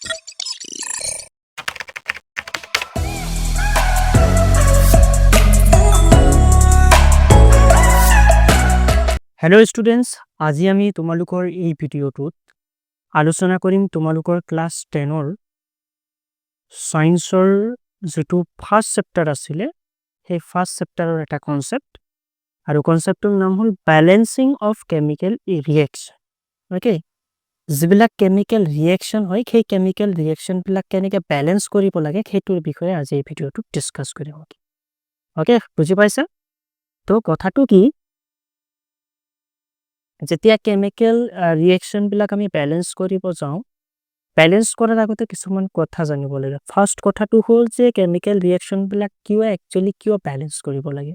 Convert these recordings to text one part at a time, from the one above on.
Hello students, আজি আমি তোমালোকৰ এই ভিডিঅ'টোত আলোচনা কৰিম তোমালোকৰ ক্লাছ 10ৰ সায়েন্সৰ যেটো ফাৰ্স্ট চেপ্টাৰ আছিলে সেই ফাৰ্স্ট চেপ্টাৰৰ এটা কনসেপ্ট আৰু কনসেপ্টৰ নাম হ'ল balancing of chemical reaction. Okay, যিবিলাক কেমিক্যাল ৰিঅ্যাকশন হয় সেই কেমিক্যাল ৰিঅ্যাকশন বিলাক কেনেকৈ ব্যালেন্স কৰিব লাগে সেইটোৰ বিষয়ে আজি এই ভিডিঅ'টোত ডিসকাস কৰিম। ওকে, বুজি পাইছা? তো কথাটো কি, যেতিয়া কেমিক্যাল ৰিঅ্যাকশন বিলাক আমি ব্যালেন্স কৰিব যাওঁ, ব্যালেন্স কৰাৰ আগতে কিছুমান কথা জানিব লাগে। ফাৰ্স্ট কথাটো হ'ল যে কেমিক্যাল ৰিঅ্যাকশন বিলাক কিয় ব্যালেন্স কৰিব লাগে,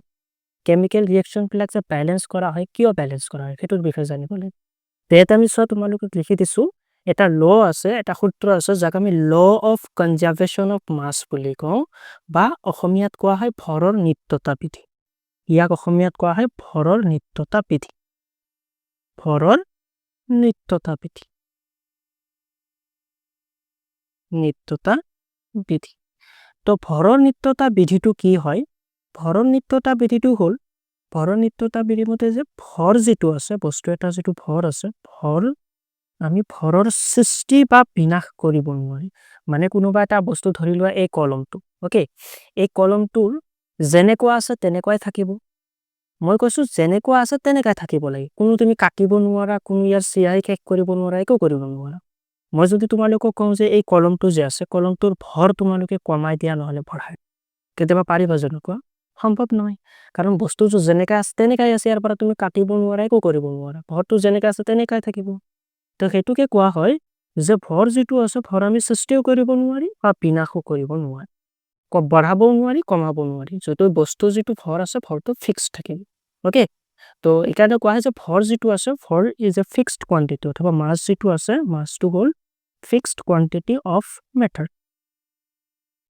কেমিক্যাল ৰিঅ্যাকশন বিলাক যে ব্যালেন্স কৰা হয় কিয় ব্যালেন্স কৰা হয় সেইটোৰ বিষয়ে জানিব লাগে। তেতে আমি সব তোমালোকক লিখি দিছো, এটা ল আছে, এটা সূত্র আছে যাক আমি law of conservation of mass বুলি কওঁ, বা অসমীয়াত কোৱা হয় ভৰৰ নিত্যতা বিধি। ইয়াক অসমীয়াত কোৱা হয় ভৰৰ নিত্যতা বিধি। ভৰৰ নিত্যতা বিধি, নিত্যতা বিধি। তো ভৰৰ নিত্যতা বিধিটো কি হয়? ভৰৰ নিত্যতা বিধিটো হ'ল, ভৰৰ নিত্যতা বিধি মতে যে ভৰ যেটো আছে, বস্তু এটা যেটো ভৰ আছে, ভৰ আমি ভৰৰ সৃষ্টি বা বিনাশ কৰিব নোৱাৰি। মানে কোনোবা এটা বস্তু ধৰি লোৱা এই কলমটো, ওকে, এই কলমটোৰ যেনেকুৱা আছে তেনেকুৱাই থাকিব। মই কৈছো যেনেকুৱা আছে তেনেকাই থাকিব লাগে, কোনো তুমি কাটিব নোৱাৰা, কোনো ইয়াৰ চিয়াই শেষ কৰিব নোৱাৰা, একো কৰিব নোৱাৰা। মই যদি তোমালোকক কওঁ যে এই কলমটো যে আছে, কলমটোৰ ভৰ তোমালোকে কমাই দিয়া নহলে বঢ়াই, কেতিয়াবা পাৰিবা জানো কোৱা? সম্ভৱ নহয়, কাৰণ বস্তুটো যেনেকা আছে তেনেকাই আছে, ইয়াৰ পৰা তুমি কাটিব নোৱাৰা, একো কৰিব নোৱাৰা, ভৰটো যেনেকা আছে তেনেকাই থাকিব। তো হেতুকে কোৱা হয় যে ভৰ যেটো আছে, ভৰ আমি সৃষ্টিও কৰিব নোৱাৰি বা বিনাশও কৰিব নোৱাৰি, বঢ়াবও নোৱাৰি, কমাবও নোৱাৰি। যটো বস্তু যেটো ভৰ আছে, ভৰটো ফিক্সড থাকিব। ওকে, তো একাৰণে কোৱা হয় যে ভৰ যেটো আছে, ভৰ ইজ এ ফিক্সড কোয়ান্টিটি, অথবা মাস যেটো আছে, মাসটো হ'ল ফিক্সড কোয়ান্টিটি অফ মেটার।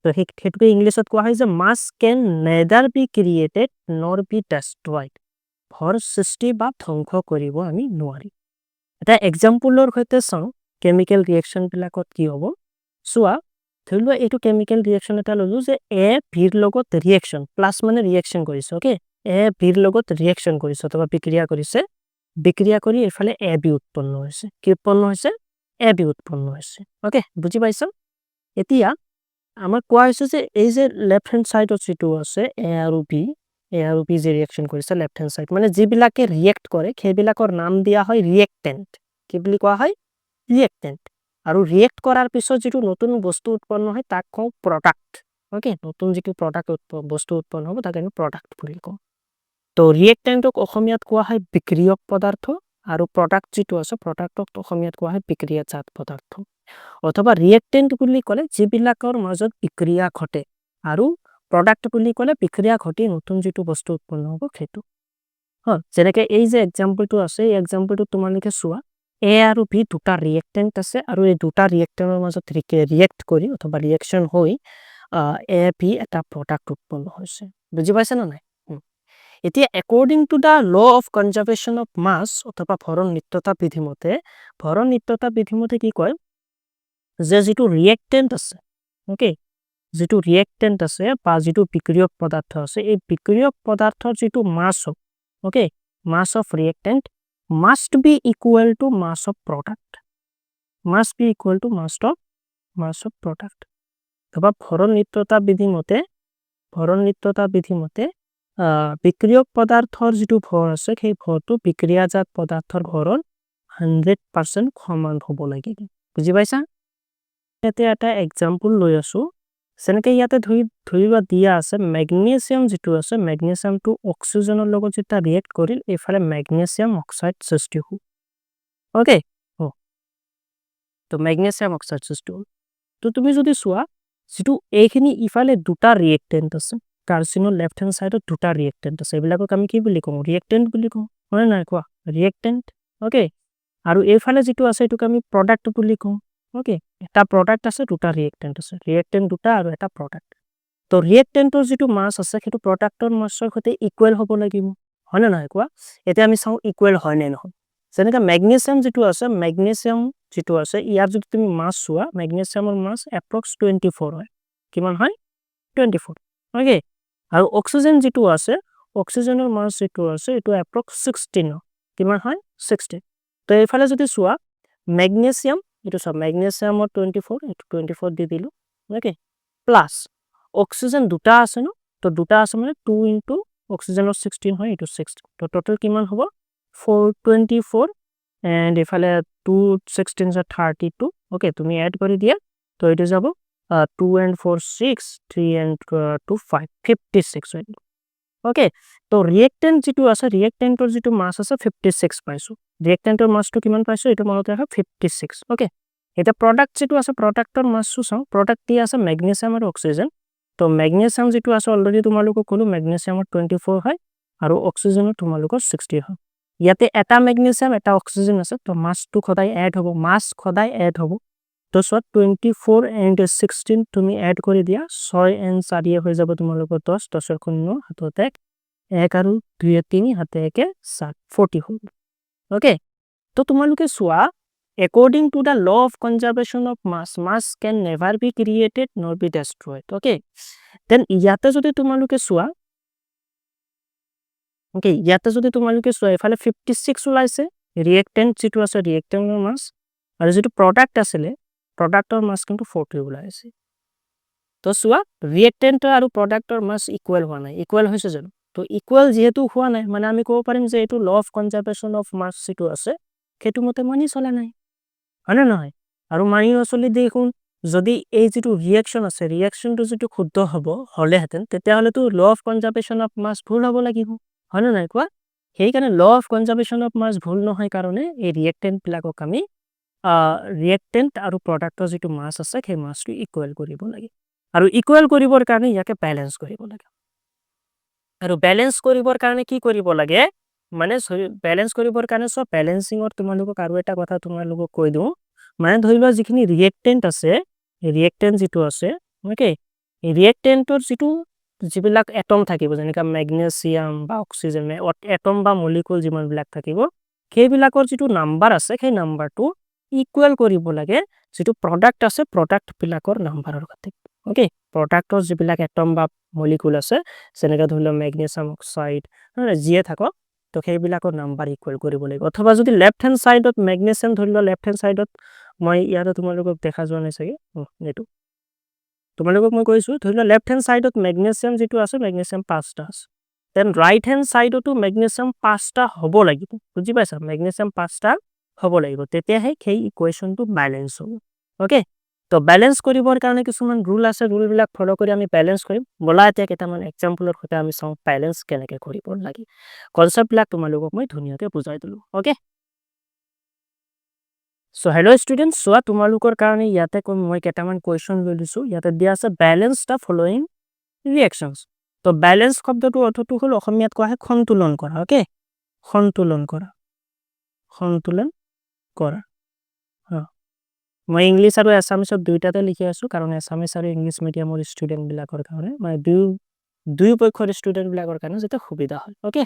তো হেতুকে ইংলিশত কোৱা হয় যে মাস ক্যান নেদাৰ বি ক্ৰিয়েটেড নৰ বি ডেস্ট্ৰয়েড। ভৰ সৃষ্টি বা ধ্বংস কৰিব আমি নোৱাৰি। এটা এক্সাম্পলৰ সৈতে চাওঁ কেমিক্যাল ৰিঅ্যাকশন বিলাকত কি হ'ব। চোৱা, ধৰি লোৱা এইটো কেমিক্যাল ৰিঅ্যাকশন এটা ললো যে এ ভিৰ লগত ৰিঅ্যাকশন, প্লাস মানে ৰিঅ্যাকশন কৰিছে। ওকে, এ ভিৰ লগত ৰিঅ্যাকশন কৰিছে অথবা বিক্ৰিয়া কৰিছে, বিক্ৰিয়া কৰি এফালে এ বি উৎপন্ন হৈছে। কি উৎপন্ন হৈছে? এ বি উৎপন্ন হৈছে। ওকে, বুজি পাইছা? এতিয়া আমাৰ কোৱা হৈছে যে এই যে লেফট হ্যান্ড সাইডত যেটো আছে এ আৰু বি, এ আৰু বি যে ৰিঅ্যাকশন কৰিছে লেফট হ্যান্ড সাইড, মানে যিবিলাকে ৰিঅ্যাক্ট কৰে সেইবিলাকৰ নাম দিয়া হয় ৰিঅ্যাক্টেন্ট। কি বুলি কোৱা হয়? ৰিঅ্যাক্টেন্ট। আৰু ৰিঅ্যাক্ট কৰাৰ পিছত যেটো নতুন বস্তু উৎপন্ন হয় তাক কওঁ প্ৰডাক্ট। ওকে, নতুন যেটো প্ৰডাক্ট বস্তু উৎপন্ন হ'ব তাক আমি প্ৰডাক্ট বুলি কওঁ। তো ৰিঅ্যাক্টেন্টক অসমীয়াত কোৱা হয় বিক্ৰিয়ক পদাৰ্থ, আৰু প্ৰডাক্ট যেটো আছে প্ৰডাক্টক অসমীয়াত কোৱা হয় বিক্ৰিয়াজাত পদাৰ্থ। অথবা ৰিঅ্যাক্টেন্ট বুলি ক'লে যিবিলাকৰ মাজত বিক্ৰিয়া ঘটে, আৰু প্ৰডাক্ট বুলি ক'লে বিক্ৰিয়া ঘটি নতুন যেটো বস্তু উৎপন্ন হ'ব সেইটো। হ্যাঁ, যেনেকৈ এই যে এক্সাম্পলটো আছে, এই এক্সাম্পলটো তোমালোকে চোৱা, এ আৰু বি দুটা ৰিঅ্যাক্টেন্ট আছে, আৰু এই দুটা ৰিঅ্যাক্টেন্টৰ মাজত ৰিঅ্যাক্ট কৰি অথবা ৰিঅ্যাকশন হৈ এ বি এটা প্ৰডাক্ট উৎপন্ন হৈছে। বুজি পাইছা না নাই? এতিয়া according to the law of conservation of mass অথবা ভৰৰ নিত্যতা বিধি মতে, ভৰৰ নিত্যতা বিধি মতে কি কয় যে যেটো ৰিঅ্যাক্টেন্ট আছে, ওকে, যেটো ৰিঅ্যাক্টেন্ট আছে বা যেটো বিক্ৰিয়ক পদাৰ্থ আছে, এই বিক্ৰিয়ক পদাৰ্থৰ যেটো মাস, okay, mass of reactant must be equal to mass of product, must be equal to mass of product। অথবা ভৰৰ নিত্যতা বিধি মতে, ভৰৰ নিত্যতা বিধি মতে বিক্ৰিয়ক পদাৰ্থৰ যেটো ভৰ আছে সেই ভৰটো বিক্ৰিয়াজাত পদাৰ্থৰ ভৰৰ 100% সমান হ'ব লাগে। বুজি পাইছা? ইয়াতে এটা এক্সাম্পল লৈ আছো, যেনেকৈ ইয়াতে ধৰিবা দিয়া আছে ম্যাগনেসিয়াম যেটো আছে, ম্যাগনেসিয়ামটো অক্সিজেনৰ লগত যেটা ৰিঅ্যাক্ট কৰিল এফালে ম্যাগনেসিয়াম অক্সাইড সৃষ্টি হ'ব। ওকে, তো ম্যাগনেসিয়াম অক্সাইড সৃষ্টি হ'ল। তো তুমি যদি চোৱা যেটো এইখিনি ইফালে দুটা ৰিঅ্যাক্টেন্ট আছে, কাৰ্চিনৰ লেফট হ্যান্ড সাইডত দুটা ৰিঅ্যাক্টেন্ট আছে, এইবিলাকক আমি কি বুলি কওঁ? ৰিঅ্যাক্টেন্ট বুলি কওঁ, হয় নাই কোৱা? ৰিঅ্যাক্টেন্ট। ওকে, আৰু এইফালে যেটো আছে এটোক আমি প্ৰডাক্ট বুলি কওঁ। ওকে, এটা প্ৰডাক্ট আছে, দুটা ৰিঅ্যাক্টেন্ট আছে, ৰিঅ্যাক্টেন্ট দুটা আৰু এটা প্ৰডাক্ট। তো ৰিঅ্যাক্টেন্টৰ যেটো মাস আছে সেইটো প্ৰডাক্টৰ মাসৰ সৈতে ইকুৱেল হ'ব লাগিব, হয় না নহয় কোৱা? এতিয়া আমি চাওঁ ইকুৱেল হয় নে নহয়। যেনেকা মেগনেছিয়াম যেটো আছে ইয়াৰ যদি তুমি মাছ চোৱা মেগনেছিয়ামৰ মাছ এপ্ৰক্স 24 হয় কিমান হয় 24 ওকে আৰু অক্সিজেন যেটো আছে অক্সিজেনৰ মাছ যেটো আছে এটো এপ্ৰক্স 16 কিমান হয় 16 তো এইফালে যদি চোৱা মেগনেছিয়াম এটো সব মেগনেছিয়ামৰ 24 এটো 24 দি দিলো ওকে প্লাস অক্সিজেন দুটা আছে ন তো দুটা আছে মানে 2 ইনটু অক্সিজেনৰ 16 হয় এটো 16 তো টোটাল কিমান হ'ব 424 and এফালে 2 16 is 32 ওকে তুমি এড কৰি দিয়া তো এটো যাব 2 and 4 6 3 and 2 5 56 হয় ওকে তো ৰিয়েক্টেন্ট যেটো আছে ৰিয়েক্টেন্টৰ যেটো মাস আছে 56 পাইছো ৰিয়েক্টেন্টৰ মাসটো কিমান পাইছো এটো মনত ৰাখা 56 ওকে এটা প্ৰডাক্ট যেটো আছে প্ৰডাক্টৰ মাসটো চাও প্ৰডাক্ট কি আছে মেগনেছিয়াম আৰু অক্সিজেন তো মেগনেছিয়াম যেটো আছে অলৰেডি তোমালোকক কলো মেগনেছিয়ামৰ 24 হয় আৰু অক্সিজেনৰ তোমালোকৰ 60 হয় ইয়াতে এটা মেগনেছিয়াম এটা অক্সিজেন আছে তো মাসটো খদাই এড হ'ব তো সো 24 and 16 তুমি এড কৰি দিয়া 6 and 4 হৈ যাব তোমালোকৰ 10 10 এৰ 0 হাততে 1 আৰু 2 এর 3 হাতে 1 7 40 হ'ল ওকে তো তোমালোকে সোয়া according to the law of conservation of mass can never be created nor be destroyed okay then ইয়াতে যদি তোমালোকে সোয়া ওকে ইয়াতে যদি তোমালোকে সোয়া এফালে 56 ওলাইছে ৰিয়েক্টেন্ট যেটো আছে ৰিয়েক্টেন্টৰ মাস আৰু যেটো প্ৰডাক্ট আছিল প্ৰডাক্টৰ মাস কিন্তু 40 ওলাইছে তো সোয়া ৰিয়েক্টেন্ট আৰু প্ৰডাক্টৰ মাস ইকুয়াল হোৱা নাই ইকুয়াল হৈছে জানো তো ইকুয়াল যেহেতু হোৱা নাই মানে আমি ক'ব পাৰিম যে এটো law of conservation of mass যেটো আছে সেইটো মতে মানি চলা নাই হয়নে নহয় আৰু মানি নচলি দেখুন যদি এই যেটো ৰিঅ্যাকশন আছে ৰিঅ্যাকশনটো যেটো শুদ্ধ হ'ব হলে হেতেন তেতিয়া হলে তো law of conservation of mass ভুল হ'ব লাগিব হয়নে নাই কোৱা সেই কাৰণে law of conservation of mass ভুল নহয় কাৰণে এই ৰিঅ্যাক্টেন্ট বিলাকক আমি ৰিঅ্যাক্টেন্ট আৰু প্ৰডাক্টৰ যেটো মাস আছে সেই মাসটো ইকুয়াল কৰিব লাগে আৰু ইকুয়াল কৰিবৰ কাৰণে ইয়াকে ব্যালেন্স কৰিব লাগে আৰু ব্যালেন্স কৰিবৰ কাৰণে কি কৰিব লাগে মানে ব্যালেন্স কৰিবৰ কাৰণে সব ব্যালেন্সিংৰ তোমালোকক আৰু এটা কথা তোমালোকক কৈ দিও মানে ধৰিলোৱা যিখিনি ৰিঅ্যাক্টেন্ট আছে ৰিঅ্যাক্টেন্ট যেটো আছে ওকে এই ৰিঅ্যাক্টেন্টৰ যেটো যিবিলাক এটম থাকিব যেনেকা মেগনেছিয়াম বা অক্সিজেন এটম বা মলিকুল যিমান বিলাক থাকিব সেইবিলাকৰ যেটো নাম্বাৰ আছে সেই নাম্বাৰটো ইকুয়াল কৰিব লাগে যেটো প্ৰডাক্ট আছে প্ৰডাক্ট বিলাকৰ নাম্বাৰৰ সৈতে ওকে প্ৰডাক্টৰ যিবিলাক এটম বা মলিকুল আছে যেনেকা ধৰিলোৱা মেগনেছিয়াম অক্সাইড জিয়ে থাকক তো সেইবিলাকৰ নাম্বাৰ ইকুয়াল কৰিব লাগিব অথবা যদি লেফট হ্যান্ড সাইডত মেগনেছিয়াম ধৰিলোৱা লেফট হ্যান্ড সাইডত মই ইয়াতে তোমালোকক দেখা যোৱা নাই চাগে এটো তোমালোকক মই কৈছো ধৰিলোৱা লেফট হ্যান্ড সাইডত মেগনেছিয়াম যেটো আছে মেগনেছিয়াম 5টা আছে দেন ৰাইট হ্যান্ড সাইডতো মেগনেছিয়াম 5টা হ'ব লাগিব বুজি পাইছা মেগনেছিয়াম 5টা হ'ব লাগিব তেতিয়াহে সেই ইকুয়েশনটো ব্যালেন্স হ'ব ওকে তো ব্যালেন্স কৰিবৰ কাৰণে কিছুমান ৰুল আছে ৰুল বিলাক ফলো কৰি আমি ব্যালেন্স কৰিম বলা এতিয়া কেইটামান এক্সাম্পলৰ সৈতে আমি চাও ব্যালেন্স কেনেকৈ কৰিব লাগে কনসেপ্ট বিলাক তোমালোকক মই ধুনিয়াকৈ বুজাই দিলো okay so hello students so তোমালোকৰ কাৰণে ইয়াতে মই কেইটামান কোৱেশ্চন লৈ দিছো ইয়াতে দিয়া আছে ব্যালেন্স দা ফলোইং ৰিঅ্যাকশনস তো ব্যালেন্স শব্দটো অৰ্থটো হল অসমীয়াত কোৱা হয় সন্তুলন কৰা ওকে সন্তুলন কৰা মই ইংলিশ আৰু আসামিছত দুইটাতে লিখি আছো কাৰণ আসামিছ আৰু ইংলিশ মিডিয়ামৰ ষ্টুডেন্ট বিলাকৰ কাৰণে মানে দুই পক্ষৰ ষ্টুডেন্ট বিলাকৰ কাৰণে যেটা সুবিধা হয় ওকে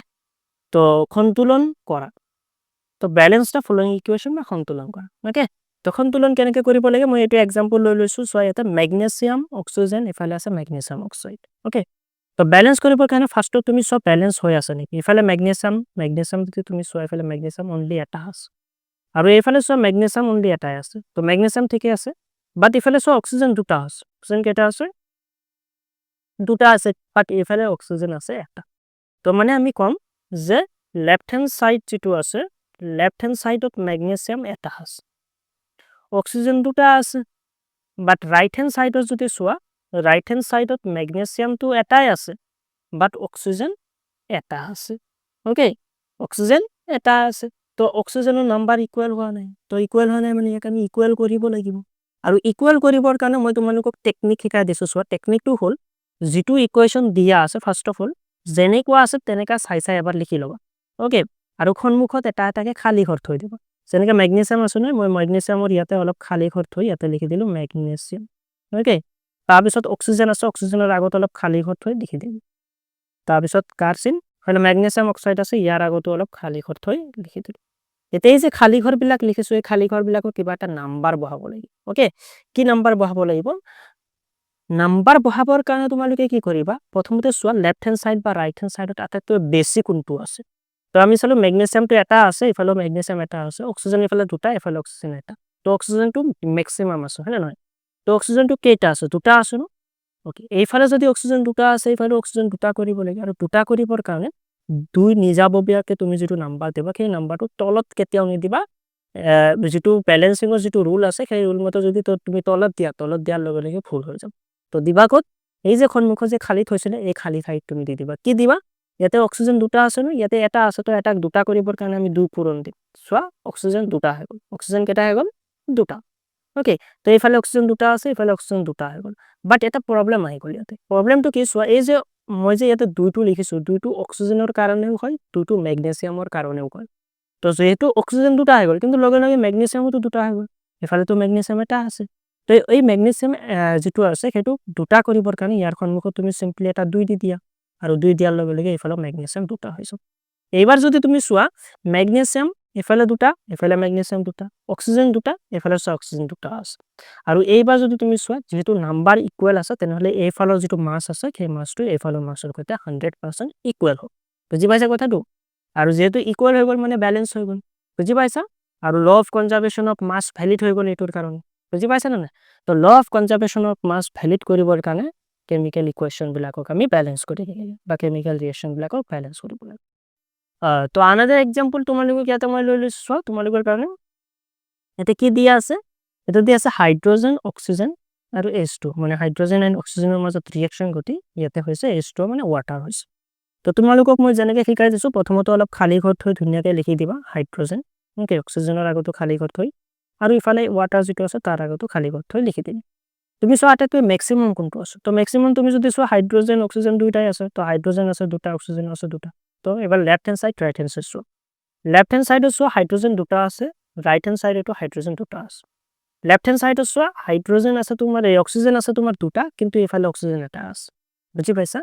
তো সন্তুলন কৰা তো ব্যালেন্স দা ফলোইং ইকুয়েশন বা সন্তুলন কৰা ওকে তো সন্তুলন কেনেকৈ কৰিব লাগে মই এটো एग्जांपल লৈ লৈছো সো এটা মেগনেছিয়াম অক্সিজেন এফালে আছে মেগনেছিয়াম অক্সাইড ওকে তো ব্যালেন্স কৰিবৰ কাৰণে ফাৰ্স্টত তুমি সব ব্যালেন্স হৈ আছে নেকি এফালে মেগনেছিয়াম যদি তুমি সো এফালে মেগনেছিয়াম অনলি এটা আছে আৰু এফালে সো মেগনেছিয়াম অনলি এটাই আছে তো মেগনেছিয়াম ঠিকে আছে বাট এফালে সো অক্সিজেন দুটা আছে অক্সিজেন কেটা আছে দুটা আছে বাট এফালে অক্সিজেন আছে এটা তো মানে আমি কম যে লেফট হ্যান্ড সাইড যেটো আছে লেফট হ্যান্ড সাইডত মেগনেছিয়াম এটা আছে অক্সিজেন দুটা আছে বাট রাইট হ্যান্ড সাইডত যদি সোয়া রাইট হ্যান্ড সাইডত মেগনেছিয়াম তো এটাই আছে বাট অক্সিজেন এটা আছে ওকে অক্সিজেন এটা আছে তো অক্সিজেনৰ নাম্বাৰ ইকুয়াল হোৱা নাই তো ইকুয়াল হোৱা নাই মানে ইয়াক আমি ইকুয়াল কৰিব লাগিব আৰু ইকুয়াল কৰিবৰ কাৰণে মই তোমালোকক টেকনিক শিকাই দিছো সোৱা টেকনিকটো হল যেটো ইকুয়েশন দিয়া আছে ফাৰ্স্ট অফ অল যেনেকুৱা আছে তেনেকা চাই এবাৰ লিখি লবা ওকে আৰু সন্মুখত এটা এটাকে খালি ঘৰ থৈ দিবা যেনেকা মেগনেছিয়াম আছে ন মই মেগনেছিয়ামৰ ইয়াতে অলপ খালি ঘৰ থৈ ইয়াতে লিখি দিলো মেগনেছিয়াম ওকে তাৰ পিছত অক্সিজেন আছে অক্সিজেনৰ আগত অলপ খালি ঘৰ থৈ লিখি দিম তাৰ পিছত কাৰ্বন হলে মেগনেছিয়াম অক্সাইড আছে ইয়াৰ আগত অলপ খালি ঘৰ থৈ লিখি দিম এতিয়া এই যে খালী ঘৰবিলাক লিখিছো এই খালী ঘৰবিলাকক কিবা এটা নাম্বাৰ বহাব লাগিব ওকে কি নাম্বাৰ বহাব লাগিব নাম্বাৰ বহাবৰ কাৰণে তোমালোকে কি কৰিবা প্ৰথমতে চোৱা লেফট হ্যান্ড সাইড বা ৰাইট হ্যান্ড সাইডত আটাইতকৈ বেছি কোনটো আছে তো আমি চালো ম্যাগনেসিয়ামটো এটা আছে ইফালে ম্যাগনেসিয়াম এটা আছে অক্সিজেন ইফালে দুটা ইফালে অক্সিজেন এটা তো অক্সিজেনটো ম্যাক্সিমাম আছে হয় না নহয় তো অক্সিজেনটো কেইটা আছে দুটা আছে ন ওকে এইফালে যদি অক্সিজেন দুটা আছে ইফালে অক্সিজেন দুটা কৰিব লাগে আৰু দুটা কৰিবৰ কাৰণে দুই নিজাববীয়াকে তুমি যেটো নাম্বাৰ দিবা সেই নাম্বাৰটো তলত কেতিয়াও নিদিবা যেটো ব্যালেন্সিংৰ যেটো ৰুল আছে সেই ৰুল মতে যদি তুমি তলত দিয়াৰ লগে লগে ভুল হৈ যাব তো দিবা কত এই যে সন্মুখ যে খালি থৈছিলে এই খালি ঠাইত তুমি দি দিবা কি দিবা ইয়াতে অক্সিজেন দুটা আছে ন ইয়াতে এটা আছে তো এটাক দুটা কৰিবৰ কাৰণে আমি দুই পূৰণ দিম সোৱা অক্সিজেন দুটা হৈ গল অক্সিজেন কেটা হৈ গল দুটা ওকে তো এইফালে অক্সিজেন দুটা আছে এইফালে অক্সিজেন দুটা হৈ গল বাট এটা প্ৰবলেম আহি গল ইয়াতে প্ৰবলেমটো কি সোৱা এই যে মই যে ইয়াতে দুইটো লিখিছো দুইটো অক্সিজেনৰ কাৰণেও হয় দুইটো ম্যাগনেসিয়ামৰ কাৰণেও হয় তো যেহেতু অক্সিজেন দুটা হৈ গল কিন্তু লগে লগে ম্যাগনেসিয়ামটো দুটা হৈ গল এফালে তো ম্যাগনেসিয়াম এটা আছে তো এই ম্যাগনেসিয়াম যেটো আছে হেতু দুটা কৰিবৰ কাৰণে ইয়াৰ সন্মুখত তুমি সিম্পলি এটা দুই দি দিয়া আৰু দুই দিয়াৰ লগে লগে এফালে ম্যাগনেসিয়াম দুটা হৈছে এইবাৰ যদি তুমি সোৱা ম্যাগনেসিয়াম এফালে দুটা এফালে ম্যাগনেসিয়াম দুটা অক্সিজেন দুটা এফালে অক্সিজেন দুটা আছে আৰু এইবাৰ যদি তুমি সোৱা যেটো নাম্বাৰ ইকুৱেল আছে তেনেহলে এইফালৰ যেটো মাস আছে সেই মাসটো এইফালৰ মাসৰ সৈতে 100% ইকুৱেল হ'ব বুজি পাইছা কথাটো আৰু যেহেতু ইকুৱেল হৈ গল মানে ব্যালেন্স হৈ গল বুজি পাইছা আৰু law of conservation of mass valid হৈ গল এটোৰ কাৰণে বুজি পাইছা না তো law of conservation of mass valid কৰিবৰ কাৰণে কেমিক্যাল ইকুৱেচন বিলাকক আমি ব্যালেন্স কৰি থাকিব বা কেমিক্যাল ৰিঅ্যাকশন বিলাকক ব্যালেন্স কৰিব লাগে তো আনাদাৰ এক্সাম্পল তোমালোকক ইয়াতে মই লৈ লৈছো তোমালোকৰ কাৰণে এতে কি দিয়া আছে এটা দিয়া আছে হাইড্ৰোজেন অক্সিজেন আৰু H2 মানে হাইড্ৰোজেন এন্ড অক্সিজেনৰ মাজত ৰিঅ্যাকশন গতি ইয়াতে হৈছে H2 মানে ওয়াটাৰ হৈছে তো তোমালোকক মই জেনেকে শিকাই দিছো প্ৰথমতে অলপ খালি ঘৰ থৈ ধুনিয়াকে লিখি দিবা হাইড্ৰোজেন ওকে অক্সিজেনৰ আগতো খালি ঘৰ থৈ আৰু ইফালে ওয়াটাৰ যেটো আছে তাৰ আগতো খালি ঘৰ থৈ লিখি দিবা তুমি সো আটাইতকৈ ম্যাক্সিমাম কোনটো আছে তো ম্যাক্সিমাম তুমি যদি সো হাইড্ৰোজেন অক্সিজেন দুইটাই আছে তো হাইড্ৰোজেন আছে দুটা অক্সিজেন আছে দুটা তো এবাৰ left hand side right hand side so left hand সাইডত সো হাইড্ৰোজেন দুটা আছে ৰাইট হ্যান্ড সাইডে তো হাইড্ৰোজেন দুটা আছে লেফট হ্যান্ড সাইডত সোৱা হাইড্ৰোজেন আছে তোমাৰ এই অক্সিজেন আছে তোমাৰ দুটা কিন্তু এফালে অক্সিজেন এটা আছে বুজি পাইছা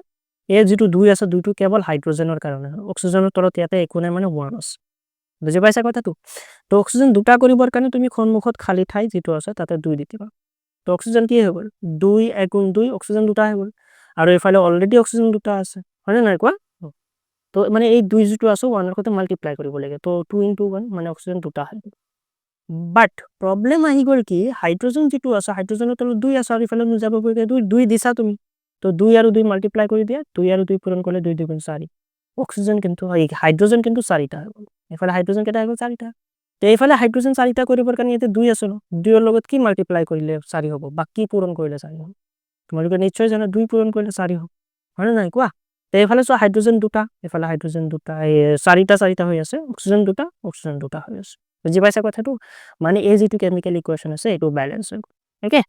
এই যেটো দুই আছে দুইটো কেৱল হাইড্ৰোজেনৰ কাৰণে অক্সিজেনৰ তলত ইয়াতে একো নাই মানে 1 আছে বুজি পাইছা কথাটো তো অক্সিজেন দুটা কৰিবৰ কাৰণে তুমি সন্মুখত খালি ঠাই যেটো আছে তাতে দুই দি দিবা তো অক্সিজেন কি হৈ গল 2 গুণ 2 অক্সিজেন দুটা হৈ গল আৰু এফালে অলৰেডি অক্সিজেন দুটা আছে হয় নাই কোৱা তো মানে এই দুই যেটো আছে 1 ৰ সৈতে মাল্টিপ্লাই কৰিব লাগে তো 2 * 1 মানে অক্সিজেন দুটা হয় বাট প্ৰবলেম আহি গল কি হাইড্ৰোজেন যেটো আছে হাইড্ৰোজেনৰ তলত 2 আছে আৰু ইফালে যাব পৰিকে 2 দিছা তুমি তো 2 আৰু 2 মাল্টিপ্লাই কৰি দিয়া 2 আৰু 2 পূৰণ কৰিলে 2 * 2 = 4 অক্সিজেন কিন্তু হাইড্ৰোজেন কিন্তু 4টা হৈ গল এফালে হাইড্ৰোজেন কেটা হৈ গল 4টা তো এফালে হাইড্ৰোজেন 4টা কৰিবৰ কাৰণে ইয়াতে 2 আছে ন 2 ৰ লগত কি মাল্টিপ্লাই কৰিলে 4 হ'ব বাকি পূৰণ কৰিলে 4 হ'ব তোমালোকে নিশ্চয় জানা 2 পূৰণ কৰিলে 4 হ'ব হয় নাই কোৱা তো এফালে সো হাইড্ৰোজেন দুটা এফালে হাইড্ৰোজেন দুটা 4টা হৈ আছে অক্সিজেন দুটা হৈ আছে বুজি পাইছা কথাটো মানে এই যেটো কেমিক্যাল ইকুৱেচন আছে এটো ব্যালেন্স হৈ গল ওকে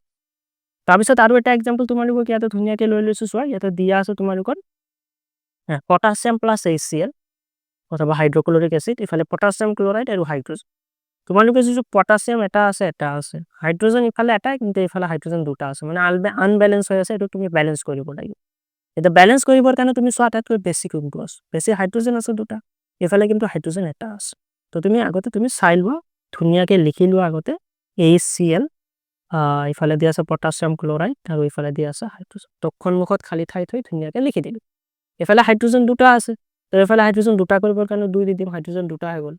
তাৰ পিছত আৰু এটা এক্সাম্পল তোমালোকক ইয়াতে ধুনিয়াকে লৈ লৈছো সোৱা ইয়াতে দিয়া আছে তোমালোকৰ পটাছিয়াম প্লাস HCl অথবা হাইড্ৰোক্লোৰিক এসিড ইফালে পটাছিয়াম ক্লোৰাইড আৰু হাইড্ৰোজেন তোমালোকে যেটো পটাছিয়াম এটা আছে হাইড্ৰোজেন ইফালে এটা কিন্তু ইফালে হাইড্ৰোজেন দুটা আছে মানে আনব্যালেন্স হৈ আছে এটো তুমি ব্যালেন্স কৰিব লাগিব এটা ব্যালেন্স কৰিবৰ কাৰণে তুমি সোৱা আটাইতকৈ বেছি কোনটো আছে বেছি হাইড্ৰোজেন আছে দুটা ইফালে কিন্তু হাইড্ৰোজেন এটা আছে তো তুমি আগতে তুমি চাই লোৱা ধুনিয়াকে লিখি লোৱা আগতে HCl ইফালে দিয়া আছে পটাছিয়াম ক্লোৰাইড আৰু ইফালে দিয়া আছে হাইড্ৰোজেন তো সন্মুখত খালি ঠাই থৈ ধুনিয়াকে লিখি দিলো ইফালে হাইড্ৰোজেন দুটা আছে তো ইফালে হাইড্ৰোজেন দুটা কৰিবৰ কাৰণে 2 দি দিম হাইড্ৰোজেন দুটা হৈ গল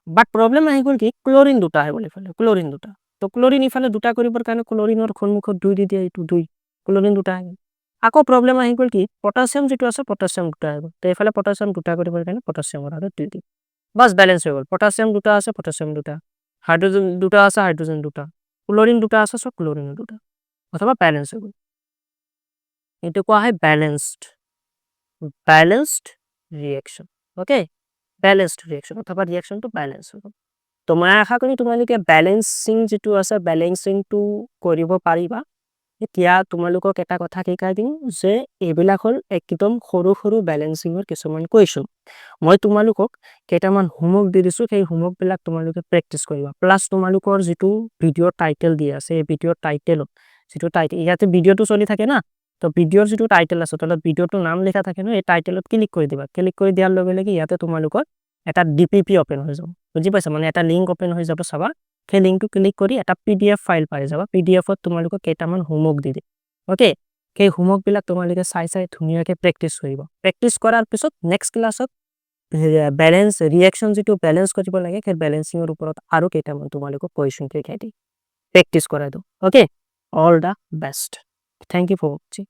বাট প্ৰবলেম আহি গল কি ক্লোৰিন দুটা হৈ গল ইফালে ক্লোৰিন দুটা তো ক্লোৰিন ইফালে দুটা কৰিবৰ কাৰণে ক্লোৰিনৰ সন্মুখত 2 দি দিয়া এটো 2 ক্লোৰিন দুটা হৈ গল আকৌ প্ৰবলেম আহি গল কি পটাছিয়াম যেটো আছে পটাছিয়াম দুটা হৈ গল তো ইফালে পটাছিয়াম দুটা কৰিবৰ কাৰণে পটাছিয়ামৰ আৰু 2 দি বাস ব্যালেন্স হৈ গল পটাছিয়াম দুটা আছে পটাছিয়াম দুটা হাইড্ৰোজেন দুটা আছে হাইড্ৰোজেন দুটা ক্লোৰিন দুটা আছে সো ক্লোৰিন দুটা অথবা ব্যালেন্স হৈ গল এটো কোৱা হয় balanced reaction okay balanced reaction অথবা ৰিঅ্যাকশন টু ব্যালেন্স হৈ গল তো মই আশা কৰি তোমালোকে ব্যালেন্সিং যেটো আছে ব্যালেন্সিং টু কৰিব পাৰিবা এতিয়া তোমালোকক এটা কথা শিকাই দিম যে এবিলাক হল একদম সৰু সৰু ব্যালেন্সিংৰ কিছুমান কোৱেশ্চন মই তোমালোকক কেইটামান হোমৱৰ্ক দি দিছো সেই হোমৱৰ্ক বিলাক তোমালোকে প্ৰেক্টিস কৰিবা প্লাস তোমালোকৰ যেটো ভিডিও টাইটেল দি আছে এই ভিডিও টাইটেলত যেটো টাইটেল ইয়াতে ভিডিওটো চলি থাকে না তো ভিডিওৰ যেটো টাইটেল আছে তলত ভিডিওটো নাম লেখা থাকে ন এই টাইটেলত ক্লিক কৰি দিবা ক্লিক কৰি দিয়াৰ লগে লগে ইয়াতে তোমালোকৰ এটা DPP ওপেন হৈ যাব বুজি পাইছা মানে এটা লিংক ওপেন হৈ যাব চাবা সেই লিংকটো ক্লিক কৰি এটা PDF ফাইল পাই যাবা PDFত তোমালোকক কেইটামান হোমৱৰ্ক দি দিম ওকে সেই হোমৱৰ্ক বিলাক তোমালোকে চাই চাই ধুনীয়াকৈ প্ৰেক্টিছ কৰিবা প্ৰেক্টিছ কৰাৰ পিছত নেক্সট ক্লাছত ব্যালেন্স ৰিএকচন যেটো ব্যালেন্স কৰিব লাগে সেই ব্যালেন্সিংৰ ওপৰত আৰু কেইটামান তোমালোকক কোৱেশ্চন শিকাই দি প্ৰেক্টিছ কৰাই দিও okay all the best thank you for watching